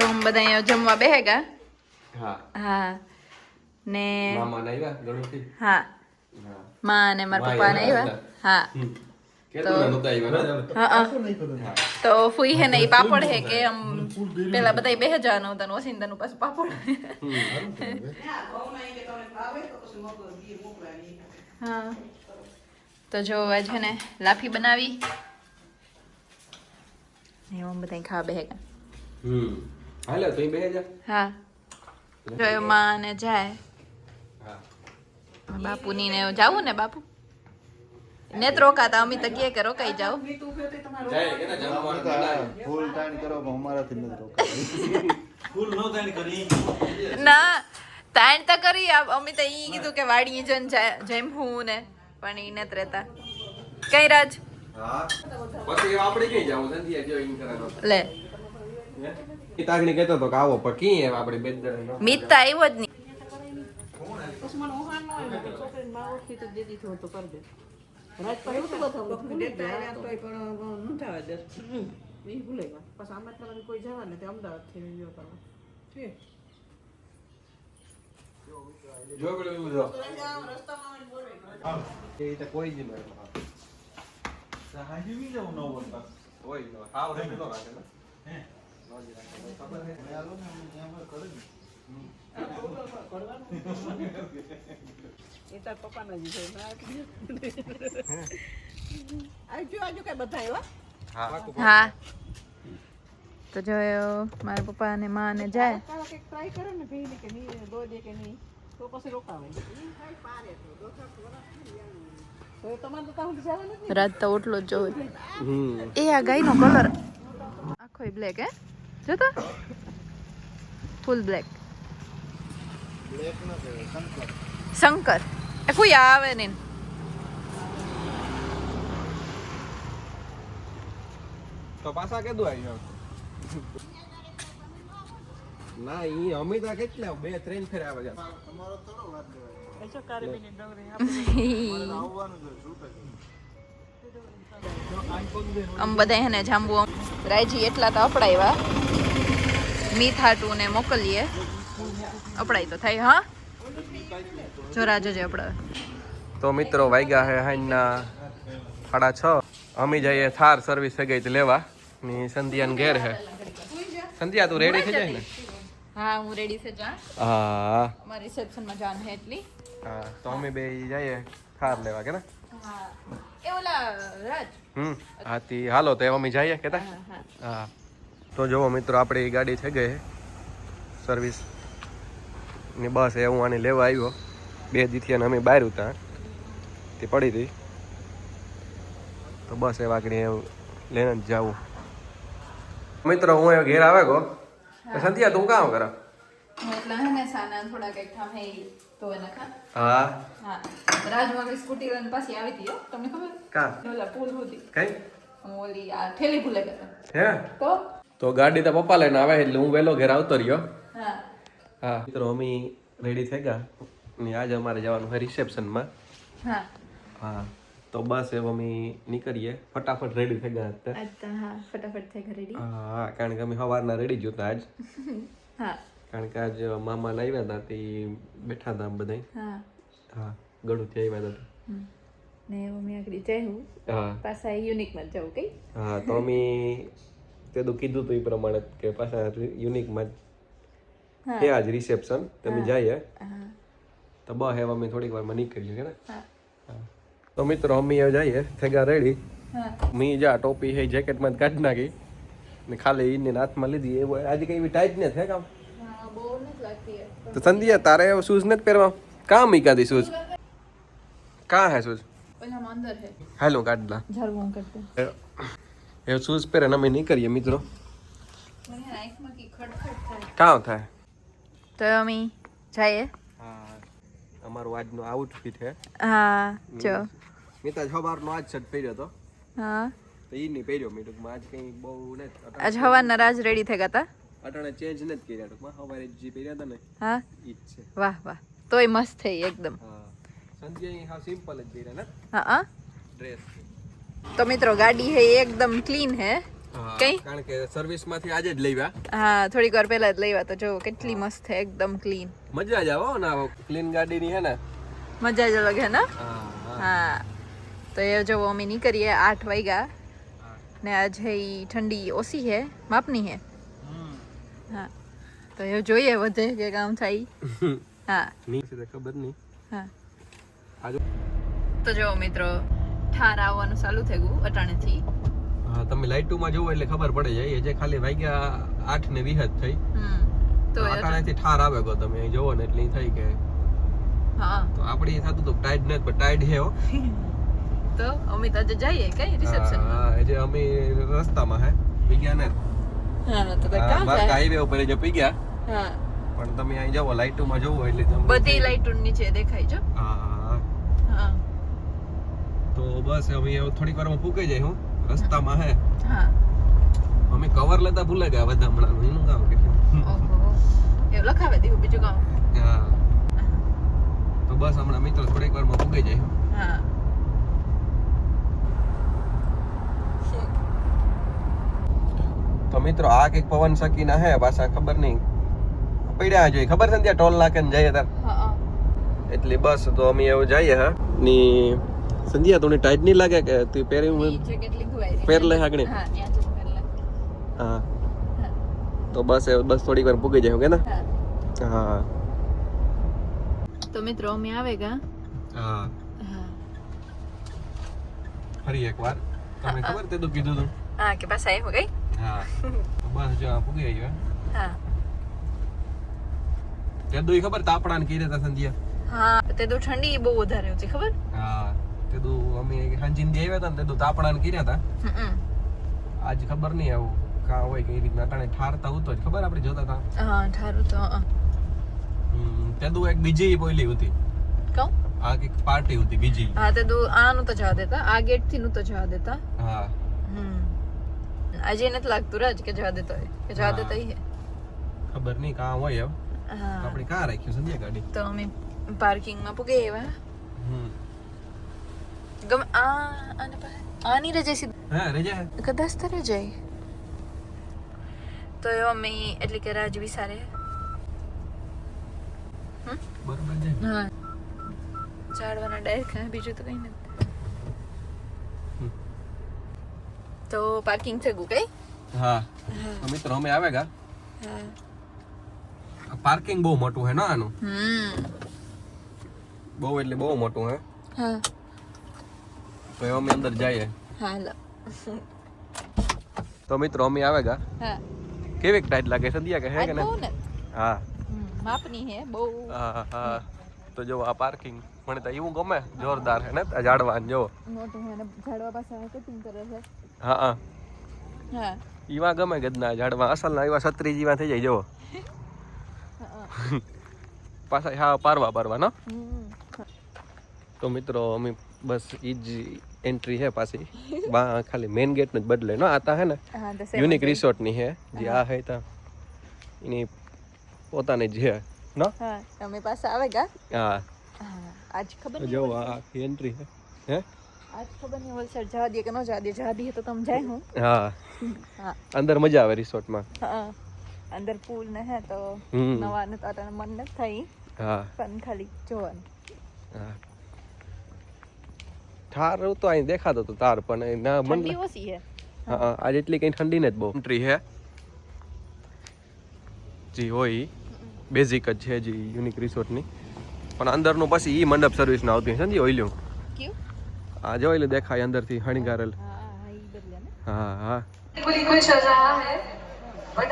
તો हम બધા અહીંયા જમવા બેહેગા હા હા ને મામા ના આવ્યા ગણુથી હા હા માં ને મારા પપ્પા ને આવ્યા હા કેટલું નહોતા આવ્યા હા તો ફૂઈ હે ને ઈ પાપડ હે કે આમ પેલા બધા બેહે જવાનું હતું વસિંદાનું પાછું પાપડ હા તો જો આજ છે ને લાફી બનાવી ને હું બધા ખાવા બેહેગા હાલે તો બેહે જા હા જો માં ને જાય હા બાપુની ને જાવું ને બાપુ નેત રોકાતા અમી તો કે રોકાઈ જાવ જાય કે ના જમવાનું બનાવી ફૂલ ટાઈમ કરો પણ અમારાથી નથી રોકાય ફૂલ નો ટાઈમ કરી ના તાણ તો કરી અમી તો ઈ કીધું કે વાડી જન જેમ હું ને પણ ઈ નત રહેતા કઈ રાજ હા પછી આપણે કઈ જાવ સંધ્યા જો ઇન કરાનો લે એ તાગણી કહેતો તો કે આવો પણ કી એમ આપણે બે જણા મીત તો આવ્યો જ નહીં જો પેલું એવું જો એ તો કોઈ જ નહીં હાજી બી જવું ન હોય હોય નો હાવ હે નો રાખે ને હે નો જ રાખે ખબર હે આલો ને અહીંયા કરે ને એ તાર પપ્પાના જ છે આજુ કઈ બધા આવ્યા હા તો જો મારા પપ્પા ને માં ને જાય કાળા કંઈક ટ્રાય કરે ને ભઈ કે નહીં દો દે કે નહીં તો પછી રોકાવે તો તમારે તો ત્યાં જવાનું જ નહીં રાત તો ઓટલો જ જોવો એ આ ગાયનો કલર આખો બ્લેક હે જો તો ફૂલ બ્લેક બ્લેક ન કહેવાય શંકર શંકર એ કોઈ આવે ને તો પાછા કેદું આવી જાવ ના ઈ અમિતા કેટલા 2-3 ફેર આવે છે તમારો થોડો વાત દેવાય એસો કારેબીની ડોંગરી આવવાનું છે છૂટે આમ બધા હે ને જાંબુ રાયજી એટલા તો અપડાવ્યા મીઠાટું ને મોકલીએ અપડાય તો થાય હા જો રાજો અપડાવે તો મિત્રો વાગ્યા હે હાઈના 6:30 અમી જઈએ થાર સર્વિસ થઈ ગઈ લેવા ની સંધ્યાન ઘેર હે સંધ્યા તું રેડી થઈ જાય ને હા હું રેડી છે જા હા અમારા રિસેપ્શન માં જાન હે એટલી હા તો અમે બે જઈએ થાર લેવા કે ને હા એ ઓલા રાજ હાથી હાલો તો અમે જઈએ કેતા હા હા તો જો મિત્રો આપણી ગાડી થઈ ગઈ સર્વિસ ની બસ એ હું આને લેવા આવ્યો 2 દીથી અને અમે બહાર હતા તે પડી હતી તો બસ એ વાગડી લઈને જ જાવું મિત્રો હું એ ઘેર આવે ગો સંધ્યા તું કામ કરા એટલે હે ને સાના થોડા કઈક ઠામ હે તો એના ખા હા હા રાજ મારી સ્કૂટી લઈને પાછી આવી હતી તમને ખબર કા ઓલા પુલ હતી કઈ હું ઓલી આ થેલી ભૂલે ગયા હે તો ગાડી તો પપ્પા લઈને આવે એટલે હું વહેલો ઘેર આવતો રહ્યો હા હા મિત્રો અમે રેડી થઈ ગયા ને આજે અમારે જવાનું છે રિસેપ્શનમાં હા હા તો બસ એમ અમે નીકળીએ ફટાફટ રેડી થઈ ગયા હતા આજ તો હા ફટાફટ થઈ ઘરે રેડી હા કારણ કે અમે સવારના રેડી જ હતા આજ હા કારણ કે આજ મામા આવ્યા હતા તે બેઠા હતા બધા હા હા ગળુથી આવ્યા હતા ને મમ્મી આગળ જયું હા પાછા યુનિકમાં જ જવું કઈ હા તો અમે તે તો કીધું હતું એ પ્રમાણે કે પાછા યુનિકમાં છે આજ રિસેપ્શન તમે જઈએ હા તો બસ એવા અમે થોડીક વારમાં નીકળીએ કે ને હા તો મિત્રો અમે જઈએ થેગા રેડી હા મી જા ટોપી હે જેકેટમાં કાઢી નાખી ને ખાલી ઈને હાથમાં લીધી એ આજે કઈ ટાઈટ ને થે કામ હા બહુ નથી લાગતી તો સંધ્યા તારે શૂઝ નથી પહેરવા કાં મીકાદી શૂઝ કાં હે શૂઝ ઓલામાં અંદર હે હાલો કાઢલા ઝાડવું કરતે એ શૂઝ પહેરે ને અમે નહીં કરીએ મિત્રો મને આંખમાં કી ખડખડ થાય કાં થાય તો અમે જઈએ હા અમારું આજનો આઉટફિટ હે હા જો મિતા સવારનો આજ શર્ટ પહેર્યો હતો હા તો ઈ નહીં પહેર્યો મેં ટૂંકમાં આજ કંઈ બહુ નથી આજ હવારના રાજ રેડી થઈ ગયા તા અટાણે ચેન્જ નથી કર્યા ટૂંકમાં સવારે જે પહેર્યા હતા ને હા ઈ જ છે વાહ વાહ તોય મસ્ત થઈ એકદમ હા સંધ્યા હા સિમ્પલ જ પહેર્યા ને હા ડ્રેસ તો મિત્રો ગાડી હે એકદમ ક્લીન હે કઈ કારણ કે સર્વિસ માંથી આજે જ લેવા. હા થોડીક વાર પહેલા જ લેવા તો જો કેટલી મસ્ત છે એકદમ ક્લીન. મજા જ આવે હો ના ક્લીન ગાડી ની હે ને મજા જ અલગ હે ને. હા હા તો એ જો અમે નીકળીએ 8 વાગ્યા ને આજે ઈ ઠંડી ઓછી હે માપની હે. હા તો એ જોઈએ વધે કે કામ થાય. હા ની છે ખબર નહીં. હા આજો તો જો મિત્રો ઠાર આવવાનું ચાલુ થઈ ગયું અટાણેથી. હા તમે લાઈટ 2 માં જોવો એટલે ખબર પડે જાય જે ખાલી વાગ્યા 8:20 જ થઈ. તો અટાણેથી ઠાર આવે ગો તમે અહીં જોવો ને એટલે થઈ કે હા તો આપડી થતું તો ટાઈડ ને પણ ટાઈડ હે હો. તો અમે તો આજે જઈએ કઈ રિસેપ્શન. હા જે અમે રસ્તામાં હે પીગ્યા ને. હા તો કામ બાર થાય. હાઈવે ઉપર જે પીગ્યા હા પણ તમે અહીં જાવો લાઈટ 2 માં જોવો એટલે તમને બધી લાઈટો નીચે દેખાય જો. હા હા તો બસ હવે થોડીક વારમાં પૂકે જાય હું રસ્તામાં હે. હા અમે કવર લેતા ભૂલે ગયા બધા હમણાં એનું કામ કેટલું. ઓહો એવું લખાવે દેવું બીજું કામ. હા તો બસ હમણાં મિત્રો થોડીક વારમાં પૂકે જાય. હા તો મિત્રો આ કઈક પવન સકીના હે પાછા ખબર નહીં પડ્યા જોઈએ ખબર છે ને ત્યાં ટોલ નાકે ને જઈએ ત્યાં હા એટલે બસ તો અમે એવું જઈએ હા ની સંધ્યા તને ટાઈટ નહીં લાગે કે તું પહેરી ઈ જેકેટ લીધું આઈ. પહેર લે આગળ. હા ત્યાં જ પહેર લે. હા તો બસ થોડીક વાર પૂગી જાય કે ને. હા હા તો મિત્રો અમે આવેગા. હા હા ફરી એકવાર તમને ખબર તે તો કીધું તું. હા કે પાછા આવી ગઈ. હા બસ જો પૂગી આવ્યો. હા તે દુઈ ખબર તાપણાને કીધે તા સંધ્યા. હા તે તો ઠંડી બહુ વધારે હતી ખબર. હા તે દુ અમે હાંજીને આવ્યા હતા ને તે દુ તાપણાને કીધા હતા. આજ ખબર નહીં આવું કા હોય કઈ રીતના ટાણે ઠારતા હતો જ ખબર આપણે જોતા હતા. હા ઠારું તો તે દુ એક બીજી બોલી હતી. કહું આ એક પાર્ટી હતી બીજી. હા તે તો આનું તો જવા દેતા આ ગેટ થી નું તો જવા દેતા. હા આજે નથી લાગતું રાજ કે જવા દેતો હોય કે જવા દેતા હે. ખબર નહીં કા હોય હવે. હા આપણે કા રાખ્યું સંધ્યા ગાડી. તો અમે પાર્કિંગ માં પૂગે એવા ગમ આને આની રજે સી હા રજા હે કદાચ તો રજાય તો અમે એટલે કે રાજ વિસારે બરોબર છે. હા ઝાડવાના ડાયરેક્ટ હા બીજું તો કઈ નથી. તો પાર્કિંગ થઈ ગયું કઈ. હા તો મિત્રો અમે આવેગા. હા પાર્કિંગ બહુ મોટું હે ને આનું. બહુ એટલે બહુ મોટું હે. હા તો અમે અંદર જઈએ. હા લો તો મિત્રો અમે આવેગા. હા કેવી ટાઈટ લાગે સંધ્યા કે હે કે બહુ નહીં. ને હા માપની હે બહુ. હા હા તો જો આ પાર્કિંગ મને તો એવું ગમે જોરદાર હે ને આ ઝાડવાન જો મોટું હે ને ઝાડવા પાસે કટિંગ કરે છે. હા હા હા ઈવા ગમે ગદના ઝાડવા અસલના એવા છત્રી જેવા થઈ જાય જો. પાછા હા પારવા નો. તો મિત્રો અમે બસ ઈ જ એન્ટ્રી હે પાછી ખાલી મેઇન ગેટ નું જ બદલે નો આતા હે ને યુનિક રિસોર્ટ ની હે જે આ હે તા એની પોતાની જ હે નો. હા અમે પાસે આવેગા. હા આજ ખબર તો નહીં જો આ એન્ટ્રી હે હે આજ ખબર નહીં વલસાડ જવા દે કે ન જવા દે જવા દે તો તમે જાય હું. હા હા અંદર મજા આવે રિસોર્ટ માં. હા અંદર પૂલ ને હે તો નવા ને તો મન ન થઈ. હા પણ ખાલી જોવાનું. હા ઠાર તો અહીં દેખાતો તો તાર પણ ના મન ઠંડી ઓછી હે. હા આજ એટલી કઈ ઠંડી ને જ બહુ એન્ટ્રી હે જી હોય બેઝિક જ છે જી યુનિક રિસોર્ટ ની પણ અંદરનું પછી ઈ મંડપ સર્વિસ ના આવતી સમજી ઓઈલ્યું ક્યું આ જો ઓઈલું દેખાય અંદરથી હણીગારેલ. હા ઈ બદલે ને હા હા कोई कुछ हो रहा है बट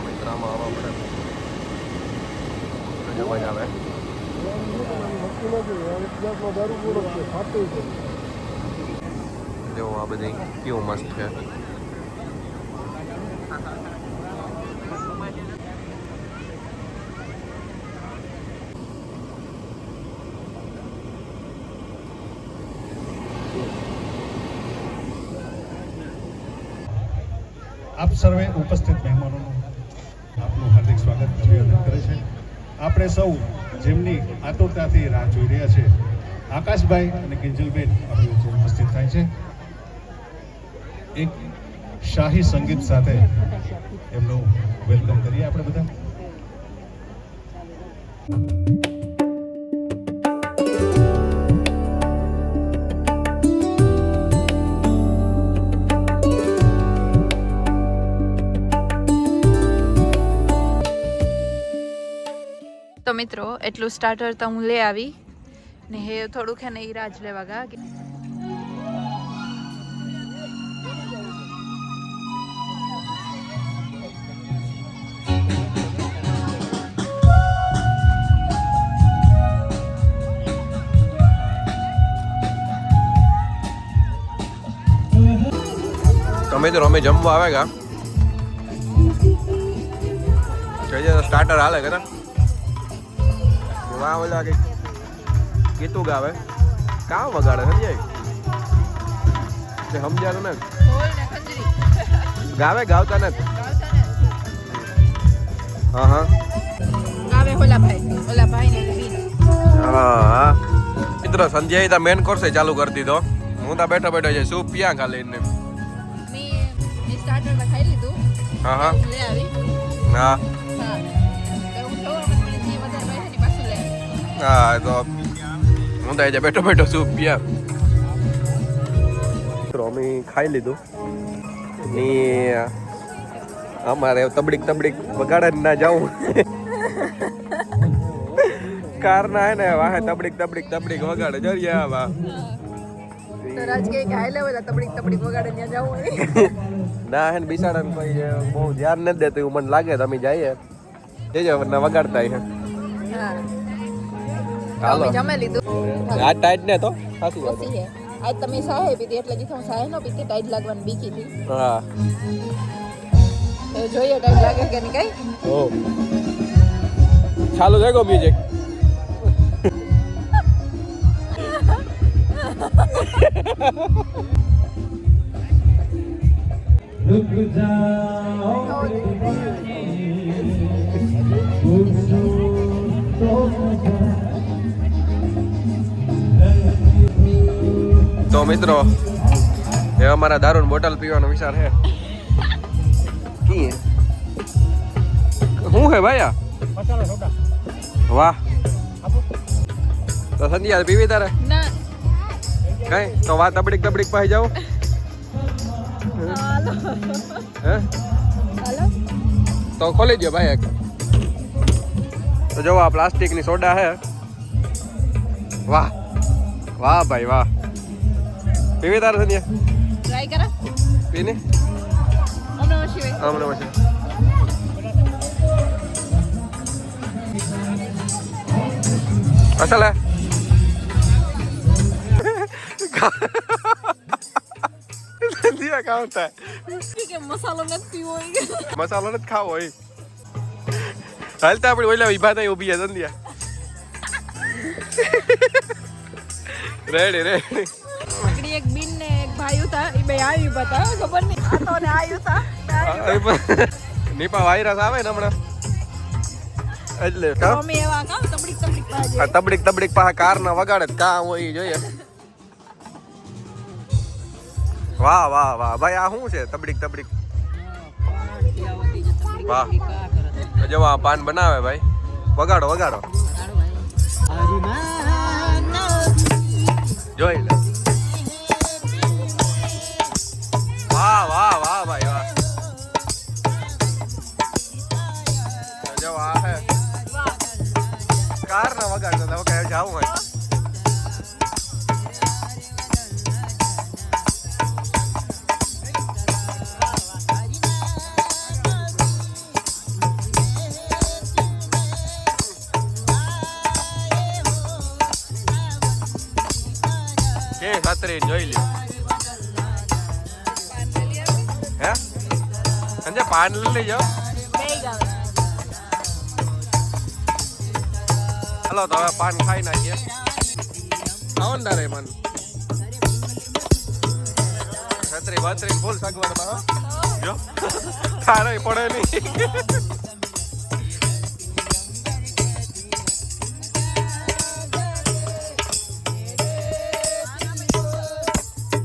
મિત્રામાં આવા પડે જવા જ આવે. જો આ બધી કેવું મસ્ત છે. આપ સર્વે ઉપસ્થિત મહેમાનોનું આપનું હાર્દિક સ્વાગત અભિનંદન કરે છે. આપણે સૌ જેમની આતુરતાથી રાહ જોઈ રહ્યા છે આકાશભાઈ અને કિંજલબેન આપણી વચ્ચે ઉપસ્થિત થાય છે. એક શાહી સંગીત સાથે એમનું વેલકમ કરીએ આપણે બધા. તો મિત્રો એટલું સ્ટાર્ટર તો હું લઈ આવી ને હે થોડુંક હે ને ઈ રાજ લેવા ગા તો મિત્રો અમે જમવા આવે ગા સ્ટાર્ટર હાલે કરે વાહ ઓલા કઈ ગીતું ગાવે કામ વગાડે સમજાય સમજાતું ને ગાવે ગાવતા ને હા હા ગાવે ઓલા ભાઈ ને બીન હા મિત્રો સંધ્યા તા મેન કોર્સ ચાલુ કરી દીધો. હું તા બેઠો બેઠો છે સૂપ પિયા ખાલી ને મે સ્ટાર્ટર માં ખાઈ લીધું. હા હા લઈ આવી હા હા તો હું તો આજે બેઠો બેઠો સૂપ પિયા. અમે ખાઈ લીધું ને અમારે તબડીક વગાડે ના જાઉં કાર ના હે ને વાહે તબડીક વગાડે જરિયા વા તો રાજ કે ખાઈ લે ઓલા તબડીક વગાડે ત્યાં જાવું હોય ના હે ને બિસાડા ને કોઈ બહુ ધ્યાન નથી દેતું એવું મને લાગે. તમે જઈએ જજો વગાડતા હે. હા હાલો જમે લીધું. આ ટાઈટ ને તો સાચી વાત ઓછી હે આજ તમે સાહે પીધી એટલે જીથો સાહે નો પીતી ટાઈટ લાગવાની બીકી હતી. હા તો જોઈએ ટાઈટ લાગે કે નહીં કઈ. ઓ ચાલુ દેખો મ્યુઝિક रुक जाओ તો મિત્રો એ અમારા દારૂ બોટલ પીવાનો વિચાર છે. શું હે ભાઈ આ વાહ તો સંધ્યા પીવી તારે ના કઈ તો વાત તબડીક પાસે જાવ હાલો હે હાલો તો ખોલી દો ભાઈ એક. તો જો આ પ્લાસ્ટિકની સોડા હે. વાહ વાહ ભાઈ વાહ પીવી તારે સંધ્યા ટ્રાય કરા પીને અમને શિવાય આમને પછી અસલ હે સંધ્યા કામ થાય કે મસાલો નથી પીવો મસાલો નથી ખાવો હોય હાલતા આપણે ઓલા ઊભા થઈ ઊભી છે સંધ્યા રેડી આગળ એક બીન ને એક ભાઈ હતા એ બે આવી હતા ખબર નહીં આ તો ને આવ્યું હતા નીપા વાયરસ આવે ને હમણાં એટલે અમે એવા કામ તબડીક પાજે આ તબડીક પાસે કાર ના વગાડે કામ હોય ઈ જોઈએ વાહ વાહ વાહ ભાઈ આ શું છે તબડીક તબડીક વાહ તો જો આ પાન બનાવે ભાઈ વગાડો વગાડો જોઈ લે વાહ વાહ વાહ ભાઈ વાહ તો જો આ હે કાર ના વગાડતો તો કે જાવું હોય કે ખાતરી જોઈ લ્યો હે સંજય પાન લઈ જાઓ હાલો તો હવે પાન ખાઈ નાખીએ આવો ને તારે મન છત્રી બત્રી ફૂલ સગવડમાં જો તારે પડે નહીં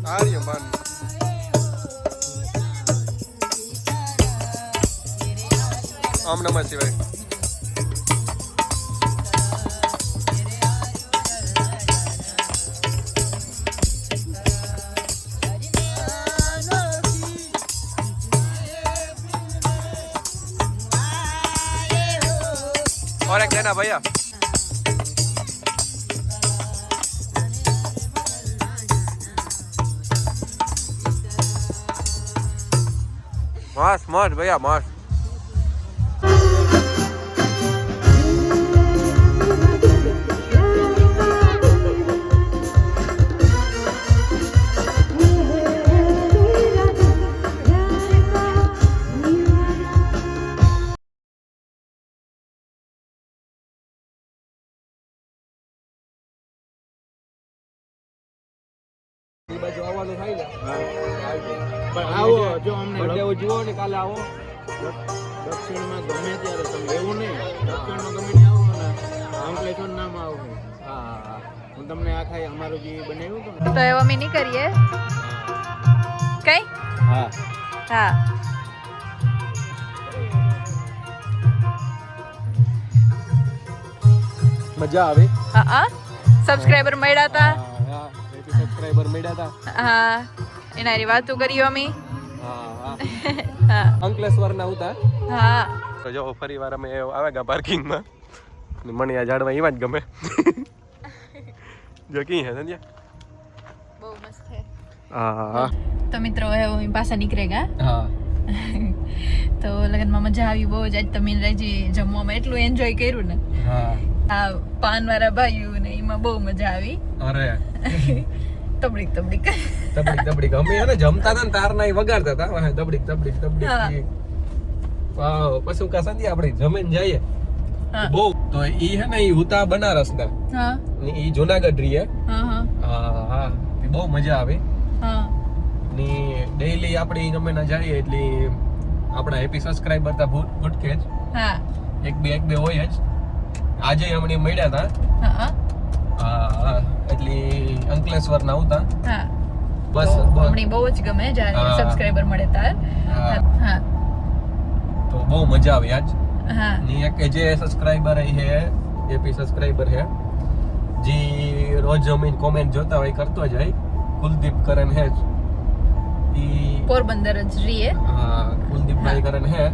આર્ય મન ઓમ નમઃ શિવાય और एक देना भैया मस्त मस्त भैया मस्त બાજુ આવવાનું થાય ને પણ આવો જો અમને બર્થડે ઉજવો ને કાલે આવો દક્ષિણમાં ગમે ત્યારે તમે એવું નહીં દક્ષિણમાં ગમે ત્યાં આવો ને અંકલેશ્વર નામ આવો હા હું તમને આખા અમારું જે બનાવ્યું હતું તો એવો અમે નહીં કરીએ કઈ હા હા મજા આવી હા સબસ્ક્રાઇબર મળ્યા હતા સબસ્ક્રાઇબર મળ્યા હતા હા એના હારી વાતો કરી અમે હા હા અંકલેશ્વર ના ઉતા હા તો જો ફરી વાર અમે આવે ગયા પાર્કિંગમાં મને આ ઝાડવા એવા જ ગમે જો કી હે સંજય બહુ મસ્ત છે હા તો મિત્રો હવે અમે પાછા નીકળેગા હા તો લગનમાં મજા આવી બહુ જ આજ તમે રાજી જમવામાં એટલું એન્જોય કર્યું ને હા આ પાન વાળા ભાઈઓ ને એમાં બહુ મજા આવી અરે તબડીક તબડીક તબડીક તબડીક અમે હે ને જમતા હતા ને તાર ના વગાડતા હતા હવે તબડીક તબડીક તબડીક વાવ પછી કા સંધ્યા આપણે જમીન જઈએ હા બહુ તો ઈ હે ને ઈ ઉતા બનારસ ના હા ને ઈ જુનાગઢ રીએ હા હા હા હા ઈ બહુ મજા આવે હા ને ડેઈલી આપણે ગમે ના જઈએ એટલે આપણા હેપી સબસ્ક્રાઇબર તા ભૂટકે જ હા એક બે હોય જ આજે અમને મળ્યા હતા હા હા એટલે અંકલેશ્વર ના આવતા હા બસ અમને બહુ જ ગમે જ્યારે હા. સબસ્ક્રાઇબર મળે તાર હા. હા તો બહુ મજા આવી આજ હા ની એક જે સબસ્ક્રાઇબર હે એપી સબસ્ક્રાઇબર હે જે રોજ જમીન કોમેન્ટ જોતા હોય કરતો જાય કુલદીપ કરન હે ઈ પોરબંદર જ રહીએ હા કુલદીપભાઈ કરન હે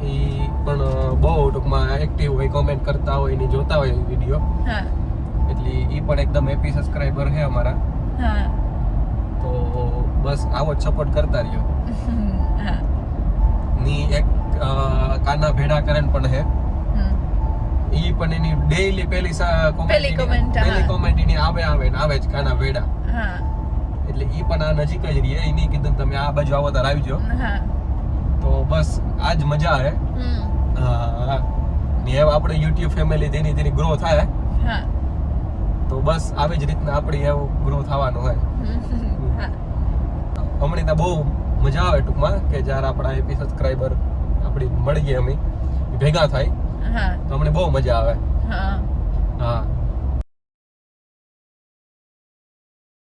ઈ પણ બહુ ટૂંકમાં એક્ટિવ હોય કોમેન્ટ કરતા હોય ને જોતા હોય વિડીયો હા એટલે ઈ પણ એકદમ હેપી સબસ્ક્રાઇબર હે અમારા હા તો બસ આવો જ સપોર્ટ કરતા રહ્યો હા ની એક કાના ભેડા કરન પણ હે હમ. ઈ પણ એની ડેઈલી પહેલી comment, હા. પહેલી કોમેન્ટ એની આવે જ કાના ભેડા હા એટલે ઈ પણ આ નજીક જ રહીએ એની કીધું તમે આ બાજુ આવો ત્યારે આવજો હા તો બસ આજ મજા આવે હમ. હા ને હવે આપણે YouTube ફેમિલી તેની ગ્રો થાય હા તો બસ આવી જ રીતના આપણે એવું ગ્રો થવાનું હોય હા હમણાં તો બહુ મજા આવે ટૂંકમાં કે જ્યારે આપણા એપી સબસ્ક્રાઇબર આપણી મળીએ અમે ભેગા થાય હા તો અમને બહુ મજા આવે હા હા